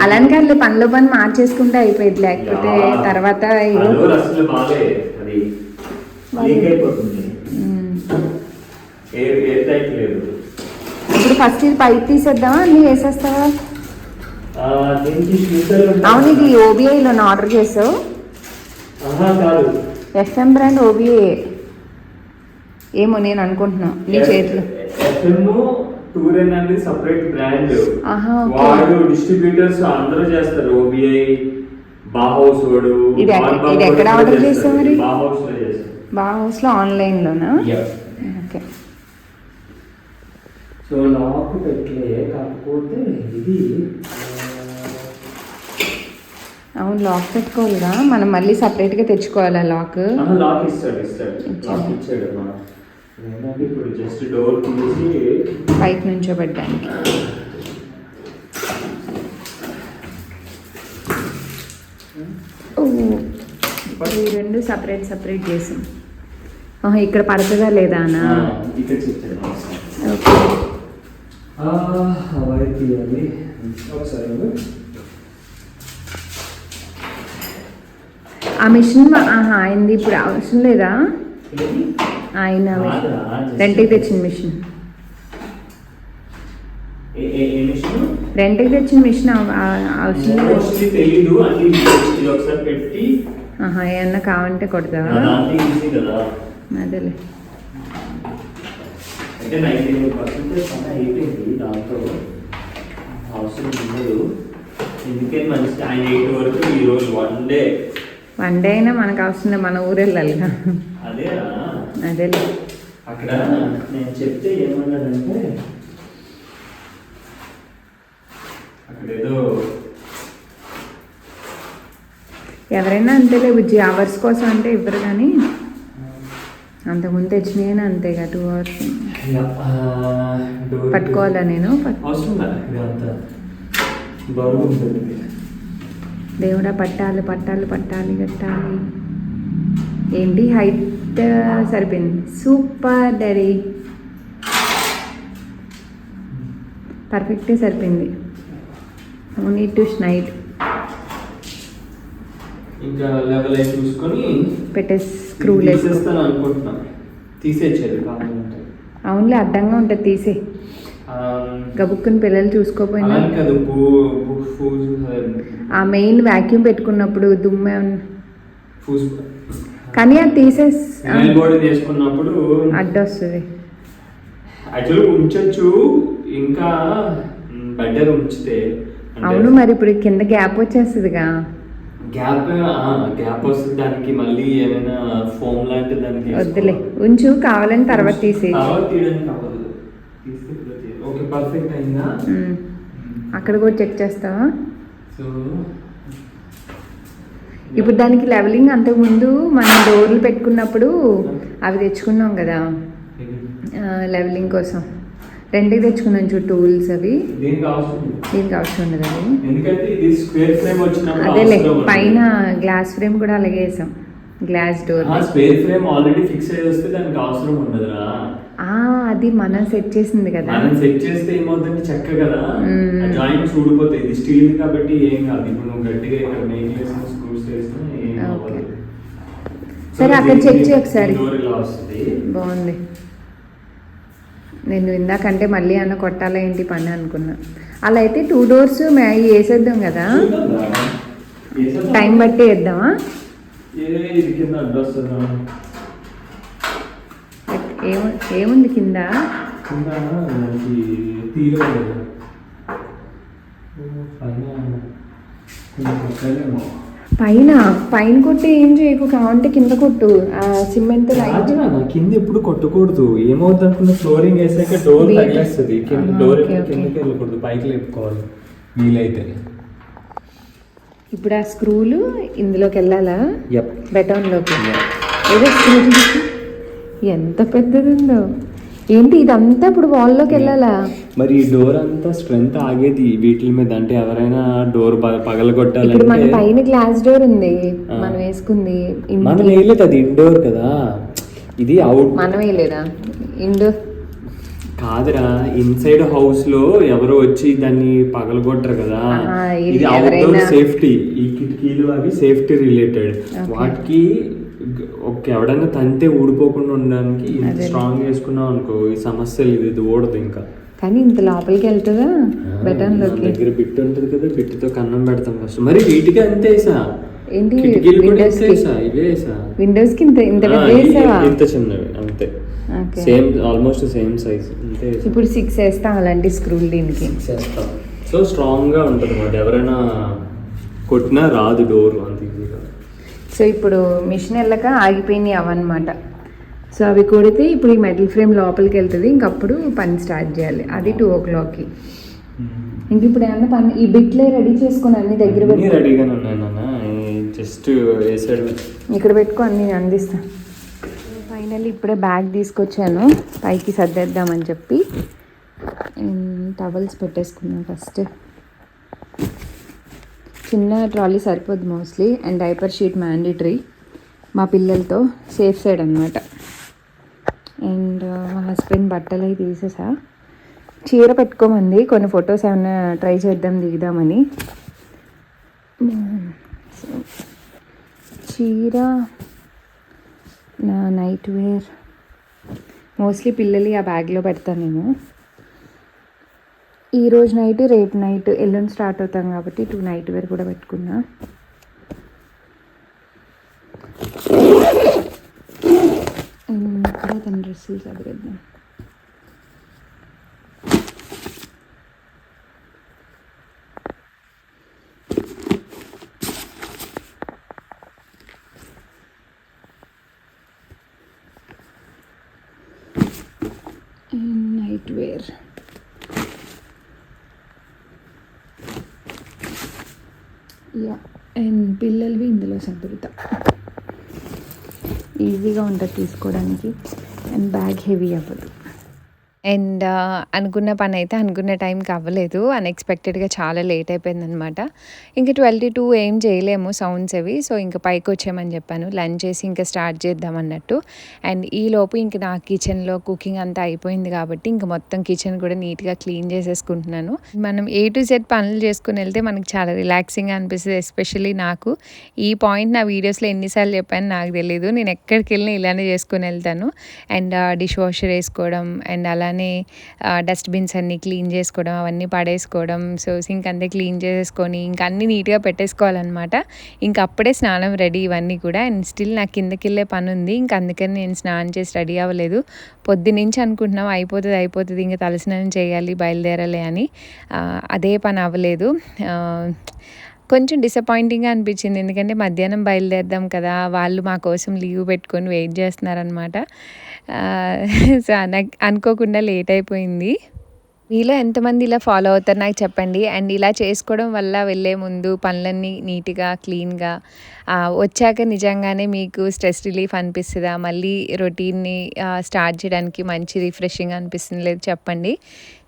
అలానే కాదు పనిలో పని మార్చేసుకుంటే అయిపోయింది, లేకపోతే తర్వాత ఇప్పుడు ఫస్ట్ ఇది పైకి తీసేద్దామా, అన్ని వేసేస్తావా? అవును, ఇది ఓబిఐలో ఆర్డర్ చేసావు? ఎఫ్ఎం బ్రాండ్ ఓబిఐ ఏమో నేను అనుకుంటున్నా నీ చేతిలో. టూర్ అనేది సెపరేట్ బ్రాండ్, వాడు డిస్ట్రిబ్యూటర్స్ అందరూ చేస్తారు. ఓబిఐ, బాహౌస్ వాడు. ఇది ఎక్కడ ఆర్డర్ చేసావు మరి? బాహౌస్ లో చేసావు. బాహౌస్ లో ఆన్లైన్ లోనా? ఓకే. సో లాక్ పెట్టలే, కాకపోతే ఇది అవును లాక్ పెట్టుకోవాలిగా, మనం మళ్ళీ సపరేట్ గా తెచ్చుకోవాలా లాక్? లాక్ ఇస్తాడు లాక్ ఇచ్చాడు. ఏంటంటే ఇప్పుడు జస్ట్ డోర్ తీసి పైకి నుంచోబెట్టడానికి. ఈ 2 సపరేట్ చేసాం. ఇక్కడ పడుతుందా లేదా అన్నా? ఇక్కడ చెప్పాడు. ఓకే, ఆ మిషన్ అయింది, ఇప్పుడు అవసరం లేదా? ఆయన రెంట్కి తెచ్చిన మిషన్, రెంట్కి తెచ్చిన మిషన్ అవసరం లేదు. ఏమన్నా కావాలంటే కొడతావా? అదేలే. అంటే 98% అయిపోయింది, దాంతో అవసరం లేదు. ఎందుకని మంచి ఆయన 8 వరకు ఈరోజు 1 డే అయినా మనకు అవసరం లేదు, మన ఊరు వెళ్ళాలి. అదేలే. అక్కడ నేను చెప్తే ఏమన్నాడంటే, అక్కడేదో ఎవరైనా అంతేలే బుజ్జి, అవర్స్ కోసం అంటే ఇవ్వరు, కానీ అంతకుముందు తెచ్చినాయని అంతేగా 2 hours పట్టుకోవాలా? నేను దేవుడా పట్టాలి కట్టాలి. ఏంటి హైట్ సరిపోయింది, సూపర్ డాడీ, పర్ఫెక్ట్గా సరిపోయింది. ఓన్లీ టు స్నైడ్. ఇంకా లెవెల్ అయి చూసుకొని పెట్టే స్క్రూలు వేసేస్తాను అనుకుంటున్నాను. తీసేచ్చారు కావాలంటే. అవునులే, అడ్డంగా ఉంటుంది, తీసే. గబుక్కుని పిల్లలు చూసుకోపోయినా ఫూజ్ ఆ మెయిన్ వ్యాక్యూమ్ పెట్టుకున్నప్పుడు దుమ్మే కానీ అది తీసేసి నెయిల్ బోర్డ్ చేసుకున్నప్పుడు అడ్డొస్తుంది. యాక్చువల్గా ఉంచొచ్చు, ఇంకా బెటర్ ఉంచితే. అవును, మరి ఇప్పుడు కింద గ్యాప్ వచ్చేస్తుందిగా. గ్యాప్ వస్తుంది, దానికి మళ్ళీ ఏమైనా ఫోమ్ లాంటి దానికి వద్దులే, ఉంచు, కావాలని తర్వాత తీసేసి. తీయడానికి అవ్వదు. ఓకే, పర్ఫెక్ట్ అయిందా? అక్కడ కూడా చెక్ చేస్తావా? సో ఇప్పుడు దానికి లెవెలింగ్ అంతకుముందు మనం డోర్లు పెట్టుకున్నప్పుడు అవి తెచ్చుకున్నాం కదా లెవెలింగ్ కోసం. రెండుకి తెచ్చుకున్నాం చూడు టూల్స్, అవి దీనికి అవసరం ఉండదు. అది ఎందుకంటే ఇది స్క్వేర్ ఫ్రేమ్ వచ్చినప్పుడు అదేలే, పైన గ్లాస్ ఫ్రేమ్ కూడా అలాగే వేసాం, glass door. Square frame already fix అయ్యి వస్తే దానికి అవసరం ఉండదురా. అది మనం సెట్ చేసింది కదా. మనం సెట్ చేస్తే ఏమవుతుంది, చెక్క కదా, జాయింట్స్ ఊడిపోతాయి. ఇది స్టీల్ కాబట్టి ఏం కాదు. ఇప్పుడు నువ్వు గట్టిగా ఇక్కడ మెయిన్ వేసిన స్క్రూస్ వేసినా ఏం అవ్వదు. సరే, అక్కడ చెక్ చేయి ఒకసారి. డోర్ ఇలా వస్తుంది, బాగుంది. నేను ఇందాకంటే మళ్ళీ అన్న కొట్టాలా ఏంటి పని అనుకున్నా. అలా అయితే 2 doors వేసేద్దాం కదా, టైం బట్టి వేద్దామా? ఏముంది కింద? పైన కొట్టి ఏం చేయకు, కావంటే కింద కొట్టు. సిమెంట్ కింద ఎప్పుడు కొట్టకూడదు. ఏమవుతుంది అనుకున్న, ఫ్లోరింగ్ వేసాక డోర్ తగిలేస్తుంది. డోర్ కిందకి వెళ్ళకూడదు, పైకి లేపుకోవాలి వీలైతే. ఇప్పుడు ఆ స్క్రూలు ఇందులోకి వెళ్ళాలా? బెటాన్లోకి. ఏదో స్క్రూ ఎంత పెద్దది ఉందో ఏంటి, ఇదంతా ఇప్పుడు వాల్లోకి వెళ్ళాలా? మరి ఈ డోర్ అంతా స్ట్రెంత్ ఆగేది వీటి మీద. అంటే ఎవరైనా డోర్ పగలగొట్టాలి. ఇప్పుడు మన పైన గ్లాస్ డోర్ ఉంది, మనం వేసుకుంది. మనం వేయలేదు, అది ఇండోర్ కదా. ఇది అవుట్, మనం వేయలేదా? ఇండోర్ కాదురా, ఇన్సైడ్ హౌస్ లో ఎవరో వచ్చి దాన్ని పగలగొట్టరు కదా. ఇది అవుట్డోర్ సేఫ్టీ. ఈ కిటికీలు అవి సేఫ్టీ రిలేటెడ్. వాటికి ఎవడన్నా తంతే ఊడిపోకుండా ఉండడానికి ఇంత స్ట్రాంగ్ వేసుకున్నాం అనుకో, ఈ సమస్యలు ఇది ఊడదు ఇంకా. కానీ ఇంత లోపలికి వెళ్తుందా బటన్ లోకి? దగ్గర బిట్ ఉంటుంది కదా, బిట్తో కన్నం పెడతాం ఫస్ట్. మరి వీటికి అంతే వేసా. ఏంటి విండోస్ కి ఇంత చిన్నవి అంతే, సేమ్ ఆల్మోస్ట్ సేమ్ సైజ్ అంతే. ఇప్పుడు 6 వేస్తాం అలాంటి స్క్రూలు దీనికి. సో స్ట్రాంగ్ గా ఉంటుంది మాట, ఎవరైనా కొట్టినా రాదు డోర్ అంత ఈజీగా. సో ఇప్పుడు మిషన్ వెళ్ళక ఆగిపోయినాయి అవన్నమాట. సో అవి కొడితే ఇప్పుడు ఈ మెటల్ ఫ్రేమ్ లోపలికి వెళ్తుంది, ఇంకప్పుడు పని స్టార్ట్ చేయాలి. అది 2 o'clockకి. ఇంక ఇప్పుడు ఏమన్నా పని ఈ బిట్లే రెడీ చేసుకుని అన్ని దగ్గర పెట్టి రెడీగానే ఉన్నాయి నాన్న, జస్ట్ వేసాడు. ఇక్కడ పెట్టుకో, అన్ని అందిస్తా. ఫైనల్లీ ఇప్పుడే బ్యాగ్ తీసుకొచ్చాను పైకి సర్దేద్దామని చెప్పి. టవల్స్ పెట్టేసుకున్నాను ఫస్ట్. చిన్న ట్రాలీ సరిపోద్ది mostly, and diaper sheet mandatory మా పిల్లలతో, సేఫ్ సైడ్ అనమాట. అండ్ మా హస్బెండ్ బట్టలు అవి తీసేసా. చీర పెట్టుకోమంది, కొన్ని ఫొటోస్ ఏమైనా ట్రై చేద్దాం దిగుదామని. చీర, నా నైట్ వేర్ మోస్ట్లీ పిల్లలు ఆ బ్యాగ్లో పెడతాను నేను. ఈరోజు నైట్, రేపు నైట్, ఎల్లుండి స్టార్ట్ అవుతాం కాబట్టి 2 నైట్ వేర్ కూడా పెట్టుకున్నా. ఇక్కడ తన డ్రెస్సులు చదివేద్దాం. నైట్ వేర్ అండ్ పిల్లలవి ఇందులో సర్దుతా. ఈజీగా ఉంటుంది తీసుకోవడానికి, అండ్ బ్యాగ్ హెవీ అవ్వదు. అండ్ అనుకున్న పని అయితే అనుకున్న టైంకి అవ్వలేదు. అన్ఎక్స్పెక్టెడ్గా చాలా లేట్ అయిపోయిందనమాట. ఇంకా 12 ఏం చేయలేము సౌండ్స్ అవి. సో ఇంకా పైకి వచ్చామని చెప్పాను, లంచ్ చేసి ఇంకా స్టార్ట్ చేద్దాం అన్నట్టు. అండ్ ఈలోపు ఇంక నా కిచెన్లో కుకింగ్ అంతా అయిపోయింది కాబట్టి ఇంక మొత్తం కిచెన్ కూడా నీట్గా క్లీన్ చేసేసుకుంటున్నాను. మనం A to Z పనులు చేసుకుని వెళ్తే మనకి చాలా రిలాక్సింగ్గా అనిపిస్తుంది. ఎస్పెషల్లీ నాకు ఈ పాయింట్ నా వీడియోస్లో ఎన్నిసార్లు చెప్పాను నాకు తెలియదు. నేను ఎక్కడికి వెళ్ళినా ఇలానే చేసుకుని వెళ్తాను. అండ్ డిష్ వాషర్ వేసుకోవడం, అండ్ అలానే లేవగానే డస్ట్‌బిన్స్ అన్నీ క్లీన్ చేసుకోవడం, అవన్నీ పడేసుకోవడం. సో, సింక్ అంతా క్లీన్ చేసేసుకొని ఇంక అన్నీ నీట్‌గా పెట్టేసుకోవాలనమాట. ఇంక అప్పుడే స్నానం రెడీ ఇవన్నీ కూడా. అండ్ స్టిల్ నాకు కిందకెళ్ళే పనుంది. ఇంక అందుకని నేను స్నానం చేసి రెడీ అవ్వలేదు. పొద్దున్నుంచి అనుకుంటున్నాం అయిపోతది ఇంక తలస్నానం చేయాలి, బయలుదేరాలి అని. అదే పని అవ్వలేదు. కొంచెం డిసప్పాయింటింగ్‌గా అనిపించింది. ఎందుకంటే మధ్యాహ్నం బయలుదేరదాం కదా! వాళ్ళు మా కోసం లీవ్ పెట్టుకొని వెయిట్ చేస్తున్నారనమాట. సో, అనుకోకుండా లేట్ అయిపోయింది. మీలో ఎంతమంది ఇలా ఫాలో అవుతారు నాకు చెప్పండి. అండ్ ఇలా చేసుకోవడం వల్ల వెళ్ళే ముందు పనులన్నీ నీట్‌గా, క్లీన్‌గా వచ్చాక నిజంగానే మీకు స్ట్రెస్ రిలీఫ్ అనిపిస్తదా? మళ్ళీ రొటీన్‌ని స్టార్ట్ చేయడానికి మంచి రిఫ్రెషింగ్‌గా అనిపిస్తుందో లేదో చెప్పండి.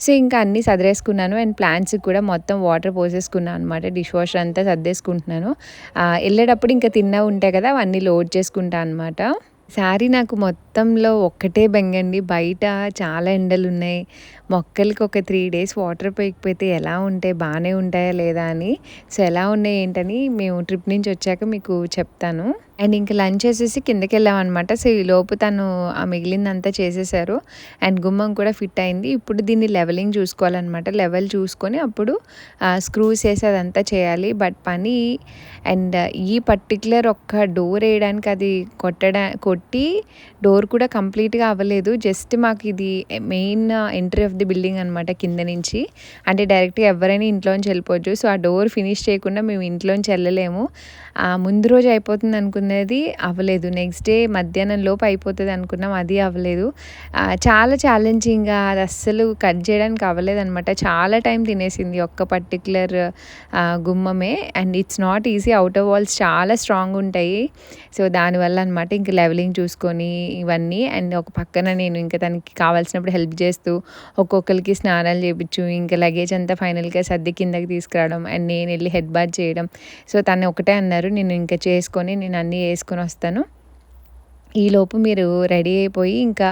సో, ఇంకా అన్నీ సదిరేసుకున్నాను. అండ్ ప్లాంట్స్‌కి కూడా మొత్తం వాటర్ పోసేసుకున్నాను అనమాట. డిష్ వాషర్ అంతా సర్దేసుకుంటున్నాను. ఎళ్ళేటప్పుడు ఇంకా తిన్నవి ఉంటాయి కదా! అవన్నీ లోడ్ చేసుకుంటా అనమాట. సారీ నాకు మొత్తంలో ఒక్కటే బెంగండి. బయట చాలా ఎండలున్నాయి. మొక్కలకి ఒక 3 డేస్ వాటర్ పోయకపోతే ఎలా ఉంటాయి? బానే ఉంటాయా లేదా అని. సో, ఎలా ఉన్నాయి ఏంటని మేము ట్రిప్ నుంచి వచ్చాక మీకు చెప్తాను. అండ్ ఇంక లంచ్ చేసేసి కిందకెళ్ళామనమాట. సో, ఈలోపు తను మిగిలిందంతా చేసేసారు. అండ్ గుమ్మం కూడా ఫిట్ అయింది. ఇప్పుడు దీన్ని లెవెలింగ్ చూసుకోవాలనమాట. లెవెల్ చూసుకొని అప్పుడు స్క్రూస్ ఏసి అదంతా చేయాలి. బట్ పని అండ్ ఈ పర్టిక్యులర్ ఒక్క డోర్ ఏయడానికి అది కొట్టి డోర్ కూడా కంప్లీట్‌గా అవ్వలేదు. జస్ట్ మాకు ఇది main entry of the building అనమాట కింద నుంచి. అంటే డైరెక్ట్‌గా ఎవరైనా ఇంట్లోంచి వెళ్ళిపోవచ్చు. సో, ఆ డోర్ ఫినిష్ చేయకుండా మేము ఇంట్లోంచి వెళ్ళలేము. ముందు రోజు అయిపోతుంది అనుకున్నది అవ్వలేదు. నెక్స్ట్ డే మధ్యాహ్నం లోపు అయిపోతది అనుకున్నాం. అది అవ్వలేదు. చాలా ఛాలెంజింగ్‌గా అది అస్సలు కట్ చేయడానికి అవ్వలేదనమాట. చాలా టైం తినేసింది ఒక్క పర్టిక్యులర్ గుమ్మమే. And it's not easy. Outer walls చాలా స్ట్రాంగ్ ఉంటాయి. సో, దానివల్ల అనమాట ఇంక లెవెలింగ్ చూసుకొని ఇవన్నీ. అండ్ ఒక పక్కన నేను ఇంకా తనకి కావాల్సినప్పుడు హెల్ప్ చేస్తూ ఒక్కొక్కరికి స్నానాలు చేపిచ్చు, ఇంకా లగేజ్ అంతా ఫైనల్‌గా సర్ది కిందకి తీసుకురావడం. అండ్ నేను వెళ్ళి హెడ్ బాత్ చేయడం. సో, తను ఒకటే అన్నారు, నేను ఇంకా చేసుకొని నేను అన్నీ వేసుకొని వస్తాను. ఈలోపు మీరు రెడీ అయిపోయి ఇంకా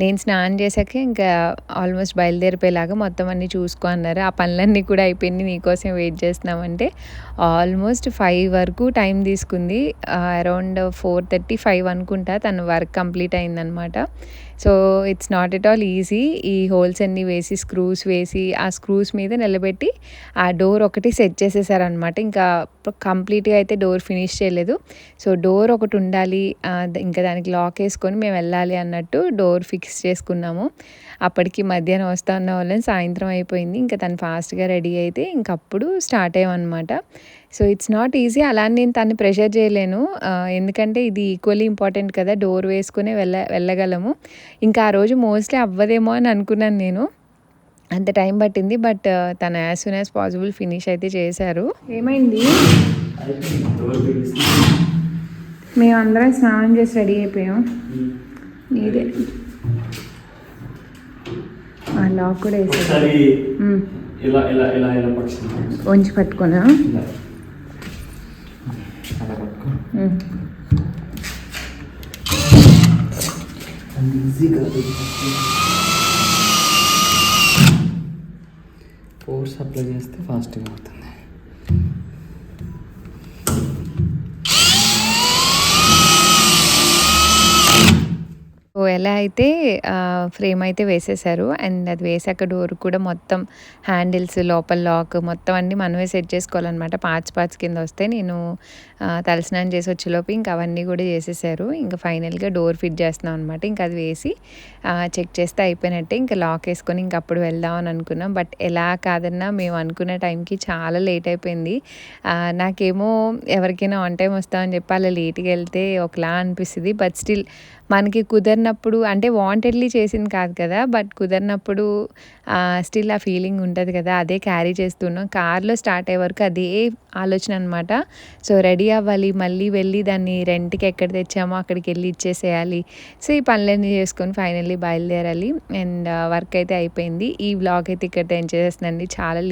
నేను స్నానం చేశాక ఇంకా ఆల్మోస్ట్ బయలుదేరిపోయేలాగా మొత్తం అన్నీ చూసుకో అన్నారు. ఆ పనులన్నీ కూడా అయిపోయినాయి, నీకోసం వెయిట్ చేస్తున్నామంటే ఆల్మోస్ట్ 5 వరకు టైం తీసుకుంది. అరౌండ్ 4:30, 5 అనుకుంటా తన వర్క్ కంప్లీట్ అయిందనమాట. So, it's not at all easy. ఈ హోల్స్ అన్నీ వేసి స్క్రూస్ వేసి ఆ స్క్రూస్ మీద నిలబెట్టి ఆ డోర్ ఒకటి సెట్ చేసేసారనమాట. ఇంకా కంప్లీట్‌గా అయితే డోర్ ఫినిష్ చేయలేదు. సో, డోర్ ఒకటి ఉండాలి, ఇంకా దానికి లాక్ వేసుకొని మేము వెళ్ళాలి అన్నట్టు డోర్ ఫిక్స్ చేసుకున్నాము. అప్పటికి మధ్యాహ్నం వస్తా ఉన్న వాళ్ళని సాయంత్రం అయిపోయింది. ఇంకా తను ఫాస్ట్‌గా రెడీ అయితే ఇంకప్పుడు స్టార్ట్ అయ్యామన్నమాట. So, it's not easy. అలా అని నేను తనని ప్రెషర్ చేయలేను. ఎందుకంటే ఇది ఈక్వల్లీ ఇంపార్టెంట్ కదా! డోర్ వేసుకునే వెళ్ళగలము. ఇంకా ఆ రోజు మోస్ట్లీ అవ్వదేమో అని అనుకున్నాను నేను. అంత టైం పట్టింది. బట్ తను as soon as possible finish అయితే చేశారు. ఏమైంది? మేమందరం స్నానం చేసి రెడీ అయిపోయాం. నీదే లాక్ కూడా వేసారు. వంచి పట్టుకోనా? ఫోర్స్ అప్లై చేస్తే ఫాస్ట్గా అవుతుంది. సో, ఎలా అయితే ఫ్రేమ్ అయితే వేసేసారు. అండ్ అది వేసాక డోర్ కూడా మొత్తం హ్యాండిల్స్, లోపల లాక్ మొత్తం అన్నీ మనమే సెట్ చేసుకోవాలన్నమాట. పార్ట్స్ కింద వస్తాయి. నేను తలస్నానం చేసి వచ్చేలోపు ఇంకా అవన్నీ కూడా చేసేసారు. ఇంకా ఫైనల్‌గా డోర్ ఫిట్ చేస్తున్నాం అనమాట. ఇంకా అది వేసి చెక్ చేస్తే అయిపోయినట్టే. ఇంకా లాక్ వేసుకొని ఇంక అప్పుడు వెళ్దామని అనుకున్నాం. బట్ ఎలా కాదన్నా మేము అనుకున్న టైంకి చాలా లేట్ అయిపోయింది. నాకేమో ఎవరికైనా ఆన్ టైం వస్తామని చెప్పి అలా లేట్‌గా వెళ్తే ఒకలా అనిపిస్తుంది. బట్ స్టిల్ మనకి కుదరినప్పుడు అంటే వాంటెడ్లీ చేసింది కాదు కదా! బట్ కుదరినప్పుడు స్టిల్ ఆ ఫీలింగ్ ఉంటుంది కదా! అదే క్యారీ చేస్తున్నాం. కార్‌లో స్టార్ట్ అయ్యే వరకు అదే ఆలోచన అనమాట. సో, రెడీ అవ్వాలి, మళ్ళీ వెళ్ళి దాన్ని రెంట్‌కి ఎక్కడ తెచ్చామో అక్కడికి వెళ్ళి ఇచ్చేసేయాలి. సో, ఈ పనులన్నీ చేసుకొని ఫైనల్లీ బయలుదేరాలి. అండ్ వర్క్ అయితే అయిపోయింది. ఈ వ్లాగ్ అయితే ఇక్కడితో ఎండ్ చేసేస్తున్నానండి. చాలా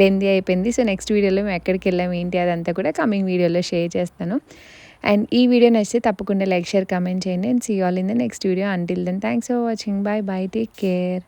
లెంతీ అయిపోయింది. సో, నెక్స్ట్ వీడియోలో మేము ఎక్కడికి వెళ్ళాము ఏంటి అదంతా కూడా కమింగ్ వీడియోలో షేర్ చేస్తాను. అండ్ ఈ వీడియో నచ్చితే తప్పకుండా లైక్, షేర్, కామెంట్ చేయండి. And see you all in the next video. Until then thanks for watching. Bye bye. Take care.